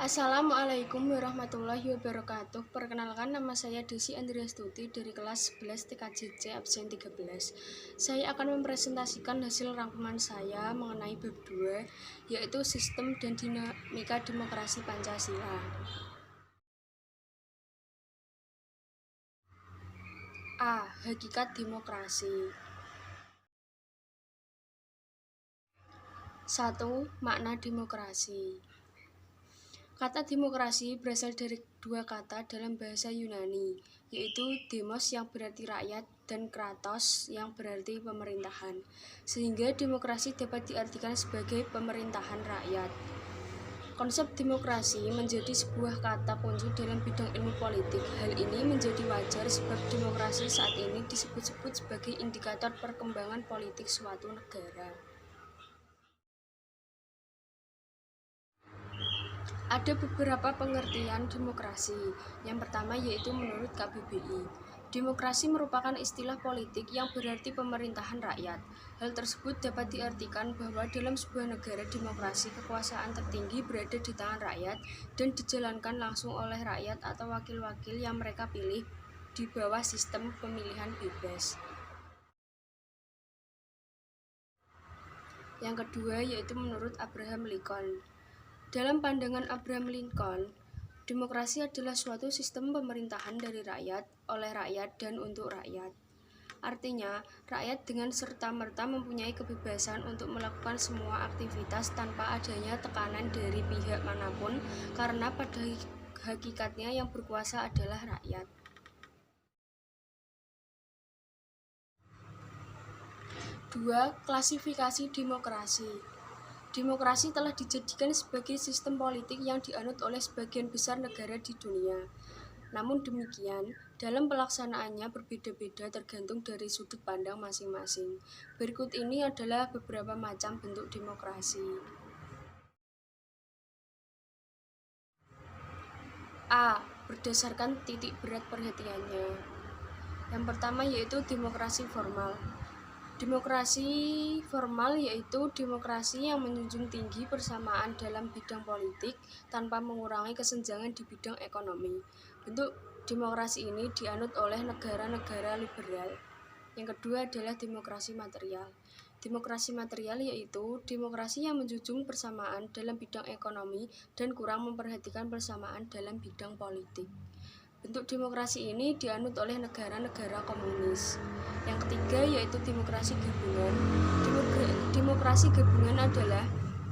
Assalamualaikum warahmatullahi wabarakatuh. Perkenalkan, nama saya Desi Andriastuti dari kelas 11 TKJC absen 13. Saya akan mempresentasikan hasil rangkuman saya mengenai bab 2, yaitu sistem dan dinamika demokrasi Pancasila. A. Hakikat demokrasi. 1. Makna demokrasi. Kata demokrasi berasal dari dua kata dalam bahasa Yunani, yaitu demos yang berarti rakyat dan kratos yang berarti pemerintahan, sehingga demokrasi dapat diartikan sebagai pemerintahan rakyat. Konsep demokrasi menjadi sebuah kata kunci dalam bidang ilmu politik. Hal ini menjadi wajar sebab demokrasi saat ini disebut-sebut sebagai indikator perkembangan politik suatu negara. Ada beberapa pengertian demokrasi. Yang pertama yaitu menurut KBBI. Demokrasi merupakan istilah politik yang berarti pemerintahan rakyat. Hal tersebut dapat diartikan bahwa dalam sebuah negara demokrasi kekuasaan tertinggi berada di tangan rakyat dan dijalankan langsung oleh rakyat atau wakil-wakil yang mereka pilih di bawah sistem pemilihan bebas. Yang kedua yaitu menurut Abraham Lincoln. Dalam pandangan Abraham Lincoln, demokrasi adalah suatu sistem pemerintahan dari rakyat, oleh rakyat, dan untuk rakyat. Artinya, rakyat dengan serta-merta mempunyai kebebasan untuk melakukan semua aktivitas tanpa adanya tekanan dari pihak manapun, karena pada hakikatnya yang berkuasa adalah rakyat. 2. Klasifikasi demokrasi. Demokrasi telah dijadikan sebagai sistem politik yang dianut oleh sebagian besar negara di dunia. Namun demikian, dalam pelaksanaannya berbeda-beda tergantung dari sudut pandang masing-masing. Berikut ini adalah beberapa macam bentuk demokrasi. A. Berdasarkan titik berat perhatiannya. Yang pertama yaitu demokrasi formal. Demokrasi formal yaitu demokrasi yang menjunjung tinggi persamaan dalam bidang politik tanpa mengurangi kesenjangan di bidang ekonomi. Bentuk demokrasi ini dianut oleh negara-negara liberal. Yang kedua adalah demokrasi material. Demokrasi material yaitu demokrasi yang menjunjung persamaan dalam bidang ekonomi dan kurang memperhatikan persamaan dalam bidang politik. Bentuk demokrasi ini dianut oleh negara-negara komunis. Yang ketiga yaitu demokrasi gabungan. Demokrasi gabungan adalah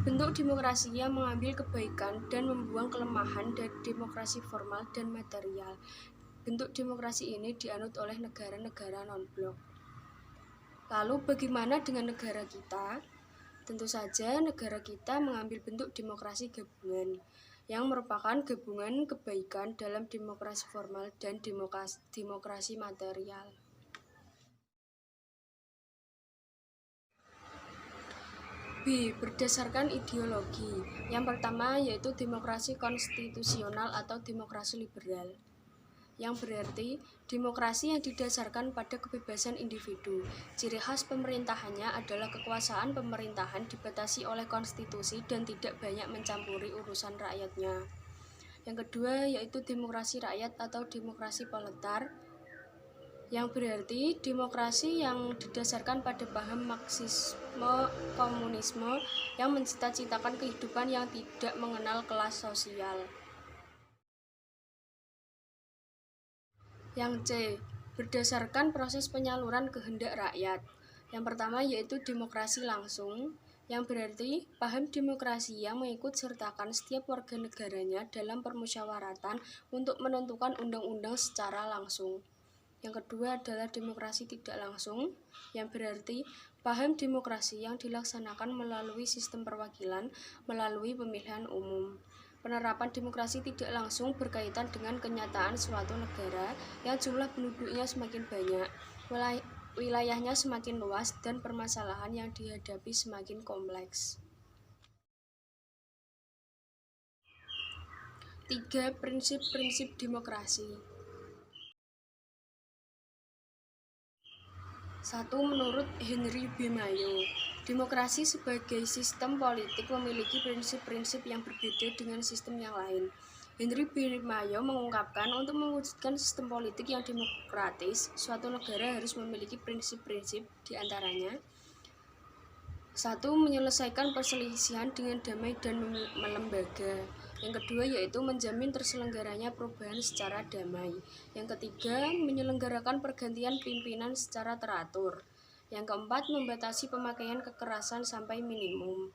bentuk demokrasi yang mengambil kebaikan dan membuang kelemahan dari demokrasi formal dan material. Bentuk demokrasi ini dianut oleh negara-negara non-blok. Lalu bagaimana dengan negara kita? Tentu saja negara kita mengambil bentuk demokrasi gabungan, yang merupakan gabungan kebaikan dalam demokrasi formal dan demokrasi material. B. Berdasarkan ideologi. Yang pertama yaitu demokrasi konstitusional atau demokrasi liberal, yang berarti demokrasi yang didasarkan pada kebebasan individu. Ciri khas pemerintahannya adalah kekuasaan pemerintahan dibatasi oleh konstitusi dan tidak banyak mencampuri urusan rakyatnya. Yang kedua yaitu demokrasi rakyat atau demokrasi proletar, yang berarti demokrasi yang didasarkan pada paham Marxisme komunisme yang mencita-citakan kehidupan yang tidak mengenal kelas sosial. Yang C. Berdasarkan proses penyaluran kehendak rakyat. Yang pertama yaitu demokrasi langsung, yang berarti paham demokrasi yang mengikut sertakan setiap warga negaranya dalam permusyawaratan untuk menentukan undang-undang secara langsung. Yang kedua adalah demokrasi tidak langsung, yang berarti paham demokrasi yang dilaksanakan melalui sistem perwakilan melalui pemilihan umum. Penerapan demokrasi tidak langsung berkaitan dengan kenyataan suatu negara yang jumlah penduduknya semakin banyak, wilayahnya semakin luas, dan permasalahan yang dihadapi semakin kompleks. 3. Prinsip-prinsip demokrasi. Satu, menurut Henry B. Mayo, demokrasi sebagai sistem politik memiliki prinsip-prinsip yang berbeda dengan sistem yang lain. Henry B. Mayo mengungkapkan untuk mewujudkan sistem politik yang demokratis, suatu negara harus memiliki prinsip-prinsip diantaranya. Satu, menyelesaikan perselisihan dengan damai dan melembaga. Yang kedua yaitu menjamin terselenggaranya perubahan secara damai. Yang ketiga, menyelenggarakan pergantian pimpinan secara teratur. Yang keempat, membatasi pemakaian kekerasan sampai minimum.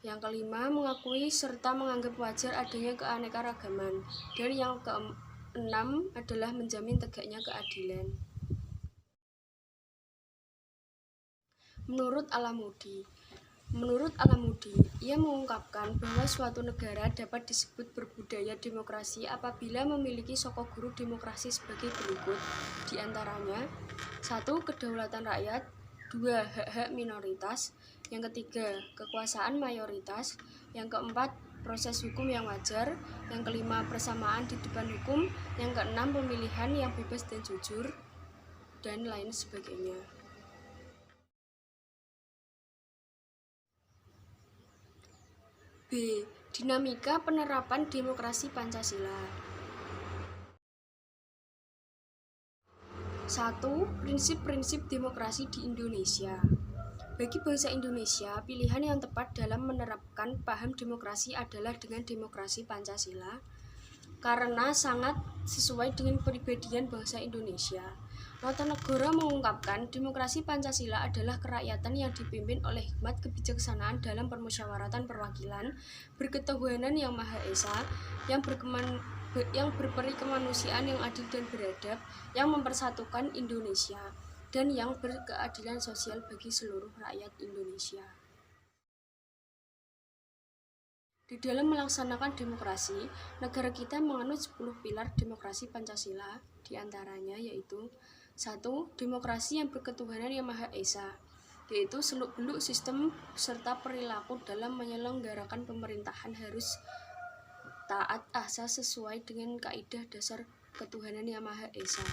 Yang kelima, mengakui serta menganggap wajar adanya keanekaragaman. Dan yang keenam adalah menjamin tegaknya keadilan. Menurut Alamudi, ia mengungkapkan bahwa suatu negara dapat disebut berbudaya demokrasi apabila memiliki sokok guru demokrasi sebagai berikut, diantaranya: 1. Kedaulatan rakyat. 2. Hak-hak minoritas. Yang ketiga, kekuasaan mayoritas. Yang keempat, proses hukum yang wajar. Yang kelima, persamaan di depan hukum. Yang keenam, pemilihan yang bebas dan jujur, dan lain sebagainya. B. Dinamika penerapan demokrasi Pancasila. 1. Prinsip-prinsip demokrasi di Indonesia. Bagi bangsa Indonesia, pilihan yang tepat dalam menerapkan paham demokrasi adalah dengan demokrasi Pancasila, karena sangat sesuai dengan kepribadian bangsa Indonesia. Nota Negara mengungkapkan demokrasi Pancasila adalah kerakyatan yang dipimpin oleh hikmat kebijaksanaan dalam permusyawaratan perwakilan, berketuhanan yang Maha Esa, yang berperi kemanusiaan yang adil dan beradab, yang mempersatukan Indonesia, dan yang berkeadilan sosial bagi seluruh rakyat Indonesia. Di dalam melaksanakan demokrasi, negara kita menganut 10 pilar demokrasi Pancasila, diantaranya yaitu: 1. Demokrasi yang berketuhanan yang Maha Esa, yaitu seluk-beluk sistem serta perilaku dalam menyelenggarakan pemerintahan harus taat asas sesuai dengan kaidah dasar ketuhanan yang Maha Esa.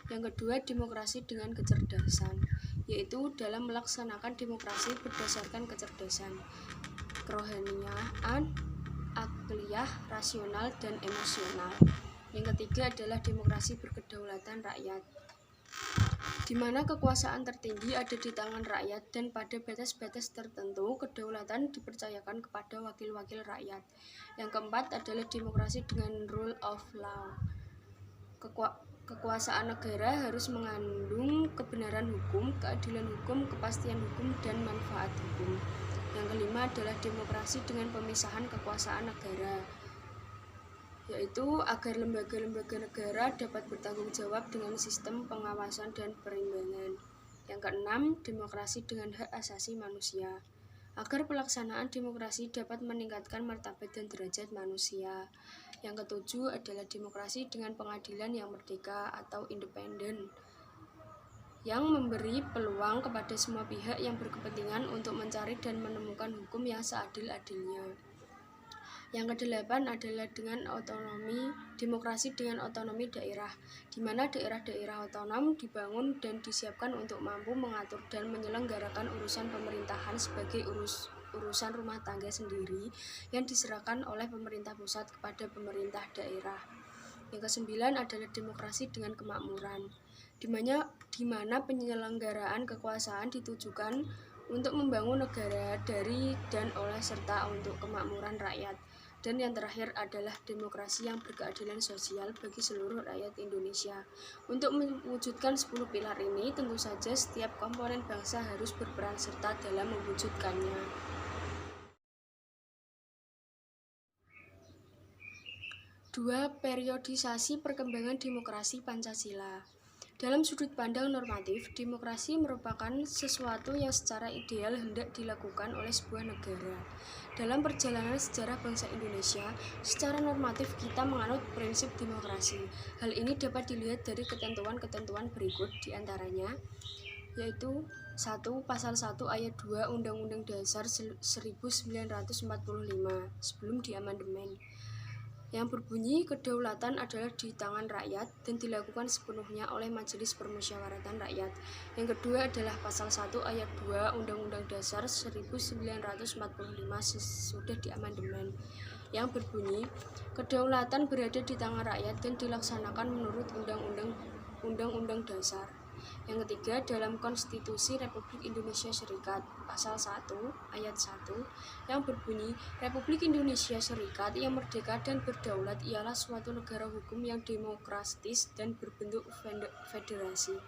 Yang kedua, demokrasi dengan kecerdasan, yaitu dalam melaksanakan demokrasi berdasarkan kecerdasan, kerohaniaan, akliyah, rasional, dan emosional. Yang ketiga adalah demokrasi berkedaulatan rakyat, di mana kekuasaan tertinggi ada di tangan rakyat dan pada batas-batas tertentu kedaulatan dipercayakan kepada wakil-wakil rakyat. Yang keempat adalah demokrasi dengan rule of law. Kekuasaan negara harus mengandung kebenaran hukum, keadilan hukum, kepastian hukum, dan manfaat hukum. Yang kelima adalah demokrasi dengan pemisahan kekuasaan negara, yaitu agar lembaga-lembaga negara dapat bertanggung jawab dengan sistem pengawasan dan perimbangan. Yang keenam, demokrasi dengan hak asasi manusia, agar pelaksanaan demokrasi dapat meningkatkan martabat dan derajat manusia. Yang ketujuh adalah demokrasi dengan pengadilan yang merdeka atau independen, yang memberi peluang kepada semua pihak yang berkepentingan untuk mencari dan menemukan hukum yang seadil-adilnya. Yang kedelapan adalah dengan demokrasi dengan otonomi daerah, di mana daerah-daerah otonom dibangun dan disiapkan untuk mampu mengatur dan menyelenggarakan urusan pemerintahan sebagai urusan rumah tangga sendiri yang diserahkan oleh pemerintah pusat kepada pemerintah daerah. Yang kesembilan adalah demokrasi dengan kemakmuran, di mana penyelenggaraan kekuasaan ditujukan untuk membangun negara dari dan oleh serta untuk kemakmuran rakyat. Dan yang terakhir adalah demokrasi yang berkeadilan sosial bagi seluruh rakyat Indonesia. Untuk mewujudkan 10 pilar ini, tentu saja setiap komponen bangsa harus berperan serta dalam mewujudkannya. 2. Periodisasi perkembangan demokrasi Pancasila. Dalam sudut pandang normatif, demokrasi merupakan sesuatu yang secara ideal hendak dilakukan oleh sebuah negara. Dalam perjalanan sejarah bangsa Indonesia, secara normatif kita menganut prinsip demokrasi. Hal ini dapat dilihat dari ketentuan-ketentuan berikut, diantaranya yaitu: 1. Pasal 1 ayat 2 Undang-Undang Dasar 1945 sebelum diamandemen. yang berbunyi kedaulatan adalah di tangan rakyat dan dilakukan sepenuhnya oleh Majelis Permusyawaratan Rakyat. Yang kedua adalah pasal 1 ayat 2 Undang-Undang Dasar 1945 sesudah diamandemen, yang berbunyi kedaulatan berada di tangan rakyat dan dilaksanakan menurut Undang-Undang Dasar. Yang ketiga, dalam Konstitusi Republik Indonesia Serikat, pasal 1 ayat 1 yang berbunyi Republik Indonesia Serikat yang merdeka dan berdaulat ialah suatu negara hukum yang demokratis dan berbentuk federasi.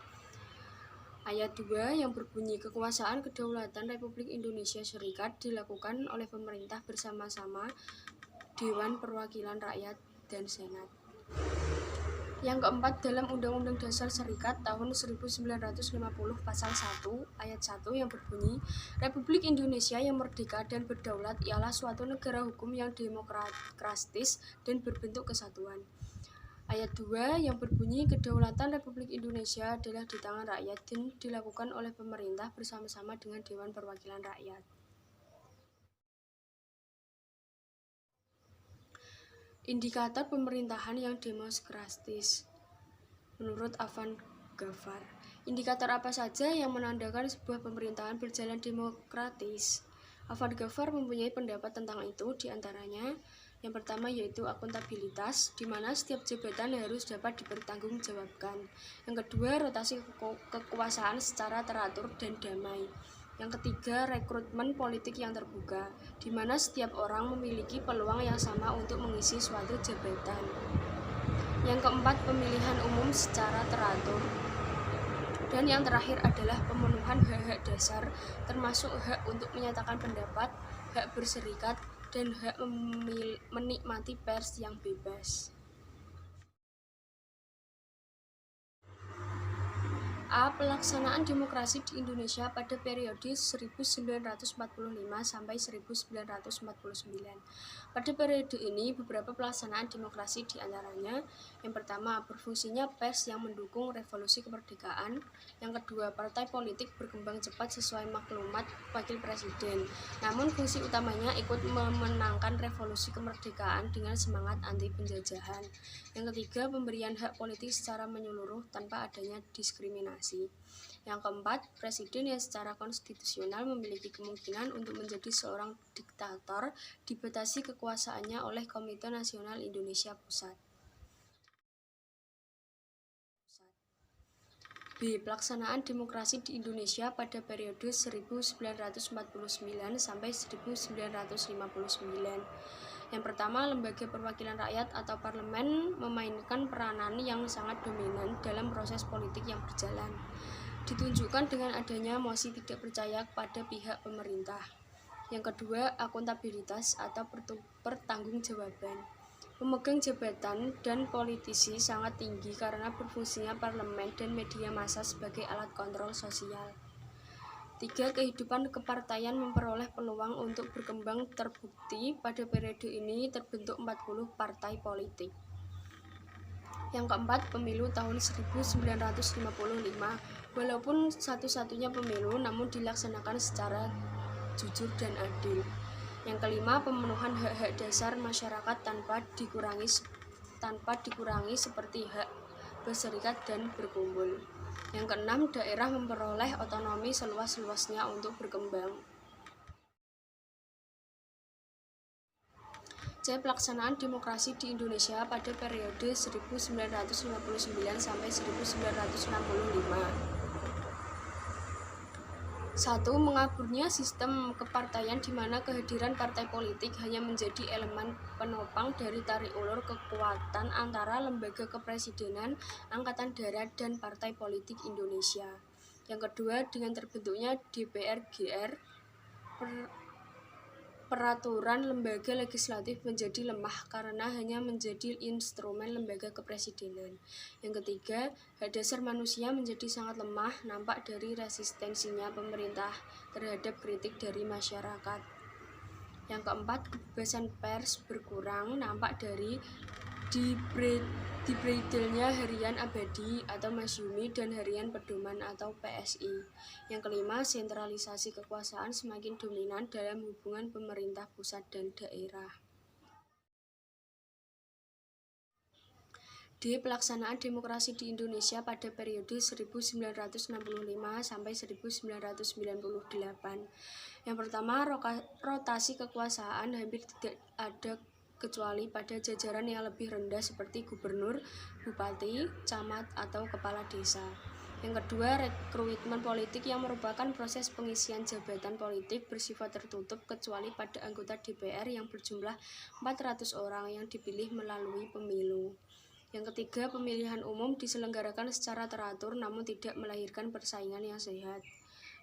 Ayat 2 yang berbunyi kekuasaan kedaulatan Republik Indonesia Serikat dilakukan oleh pemerintah bersama-sama Dewan Perwakilan Rakyat dan Senat. Yang keempat, dalam Undang-Undang Dasar Serikat tahun 1950 pasal 1 ayat 1 yang berbunyi Republik Indonesia yang merdeka dan berdaulat ialah suatu negara hukum yang demokratis dan berbentuk kesatuan. Ayat 2 yang berbunyi kedaulatan Republik Indonesia adalah di tangan rakyat dan dilakukan oleh pemerintah bersama-sama dengan Dewan Perwakilan Rakyat. Indikator pemerintahan yang demokratis. Menurut Afan Ghaffar, indikator apa saja yang menandakan sebuah pemerintahan berjalan demokratis? Afan Ghaffar mempunyai pendapat tentang itu, diantaranya yang pertama yaitu akuntabilitas, di mana setiap jabatan harus dapat dipertanggungjawabkan. Yang kedua, rotasi kekuasaan secara teratur dan damai. Yang ketiga, rekrutmen politik yang terbuka, di mana setiap orang memiliki peluang yang sama untuk mengisi suatu jabatan. Yang keempat, pemilihan umum secara teratur. Dan yang terakhir adalah pemenuhan hak-hak dasar, termasuk hak untuk menyatakan pendapat, hak berserikat, dan hak menikmati pers yang bebas. A. Pelaksanaan demokrasi di Indonesia pada periode 1945 sampai 1949. Pada periode ini, beberapa pelaksanaan demokrasi diantaranya yang pertama, berfungsinya pers yang mendukung revolusi kemerdekaan. Yang kedua, partai politik berkembang cepat sesuai maklumat wakil presiden. Namun fungsi utamanya ikut memenangkan revolusi kemerdekaan dengan semangat anti penjajahan. Yang ketiga, pemberian hak politik secara menyeluruh tanpa adanya diskriminasi. Yang keempat, presiden yang secara konstitusional memiliki kemungkinan untuk menjadi seorang diktator dibatasi kekuasaannya oleh Komite Nasional Indonesia Pusat. B. Pelaksanaan demokrasi di Indonesia pada periode 1949 sampai 1959. Yang pertama, lembaga perwakilan rakyat atau parlemen memainkan peranan yang sangat dominan dalam proses politik yang berjalan. Ditunjukkan dengan adanya mosi tidak percaya kepada pihak pemerintah. Yang kedua, akuntabilitas atau pertanggungjawaban. Pemegang jabatan dan politisi sangat tinggi karena berfungsinya parlemen dan media massa sebagai alat kontrol sosial. 3. Kehidupan kepartaian memperoleh peluang untuk berkembang terbukti pada periode ini terbentuk 40 partai politik. Yang keempat, pemilu tahun 1955. Walaupun satu-satunya pemilu, namun dilaksanakan secara jujur dan adil. Yang kelima, pemenuhan hak-hak dasar masyarakat tanpa dikurangi seperti hak berserikat dan berkumpul. Yang keenam, daerah memperoleh otonomi seluas-luasnya untuk berkembang. C. Pelaksanaan demokrasi di Indonesia pada periode 1959 sampai 1965. 1. Mengaburnya sistem kepartaian di mana kehadiran partai politik hanya menjadi elemen penopang dari tarik ulur kekuatan antara lembaga kepresidenan, angkatan darat, dan partai politik Indonesia. Yang kedua, dengan terbentuknya DPR-GR, peraturan lembaga legislatif menjadi lemah karena hanya menjadi instrumen lembaga kepresidenan. Yang ketiga, hak dasar manusia menjadi sangat lemah, nampak dari resistensinya pemerintah terhadap kritik dari masyarakat. Yang keempat, kebebasan pers berkurang, nampak dari dibredelnya Harian Abadi atau Masyumi dan Harian Pedoman atau PSI. Yang kelima, sentralisasi kekuasaan semakin dominan dalam hubungan pemerintah pusat dan daerah. D. Pelaksanaan demokrasi di Indonesia pada periode 1965 sampai 1998. Yang pertama, rotasi kekuasaan hampir tidak ada kecuali pada jajaran yang lebih rendah seperti gubernur, bupati, camat, atau kepala desa. Yang kedua, rekrutmen politik yang merupakan proses pengisian jabatan politik bersifat tertutup kecuali pada anggota DPR yang berjumlah 400 orang yang dipilih melalui pemilu. Yang ketiga, pemilihan umum diselenggarakan secara teratur namun tidak melahirkan persaingan yang sehat.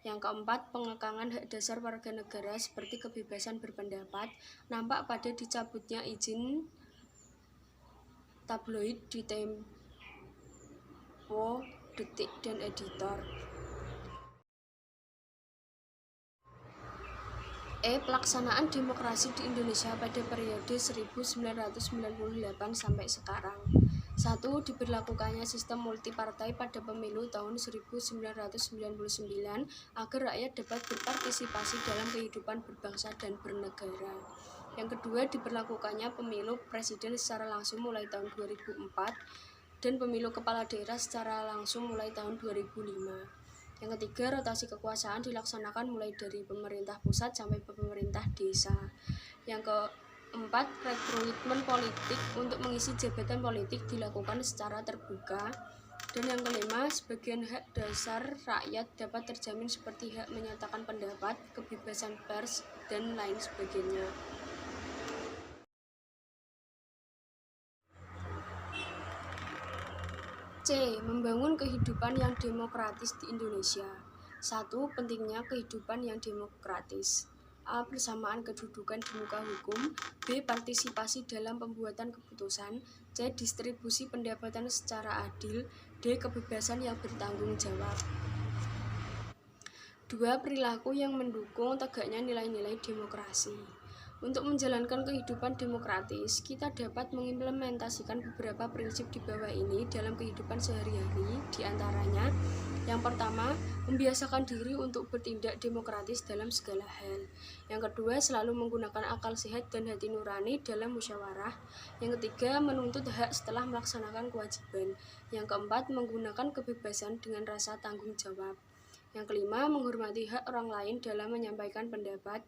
Yang keempat, pengekangan hak dasar warga negara seperti kebebasan berpendapat nampak pada dicabutnya izin tabloid di Tempo, Detik, dan Editor. E. Pelaksanaan demokrasi di Indonesia pada periode 1998 sampai sekarang. 1. Diberlakukannya sistem multipartai pada pemilu tahun 1999 agar rakyat dapat berpartisipasi dalam kehidupan berbangsa dan bernegara. Yang kedua, diberlakukannya pemilu presiden secara langsung mulai tahun 2004 dan pemilu kepala daerah secara langsung mulai tahun 2005. Yang ketiga, rotasi kekuasaan dilaksanakan mulai dari pemerintah pusat sampai pemerintah desa. Yang keempat, rekrutmen politik untuk mengisi jabatan politik dilakukan secara terbuka. Dan yang kelima, sebagian hak dasar rakyat dapat terjamin seperti hak menyatakan pendapat, kebebasan pers, dan lain sebagainya. C. Membangun kehidupan yang demokratis di Indonesia. 1. Pentingnya kehidupan yang demokratis. A. Persamaan kedudukan di muka hukum. B. Partisipasi dalam pembuatan keputusan. C. Distribusi pendapatan secara adil. D. Kebebasan yang bertanggung jawab. 2. Perilaku yang mendukung tegaknya nilai-nilai demokrasi. Untuk menjalankan kehidupan demokratis, kita dapat mengimplementasikan beberapa prinsip di bawah ini dalam kehidupan sehari-hari. Di antaranya, yang pertama, membiasakan diri untuk bertindak demokratis dalam segala hal. Yang kedua, selalu menggunakan akal sehat dan hati nurani dalam musyawarah. Yang ketiga, menuntut hak setelah melaksanakan kewajiban. Yang keempat, menggunakan kebebasan dengan rasa tanggung jawab. Yang kelima, menghormati hak orang lain dalam menyampaikan pendapat.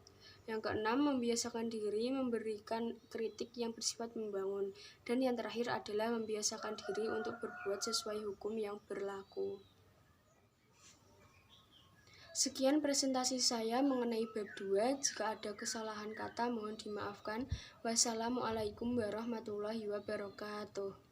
Yang keenam, membiasakan diri memberikan kritik yang bersifat membangun. Dan yang terakhir adalah membiasakan diri untuk berbuat sesuai hukum yang berlaku. Sekian presentasi saya mengenai bab 2. Jika ada kesalahan kata mohon dimaafkan. Wassalamualaikum warahmatullahi wabarakatuh.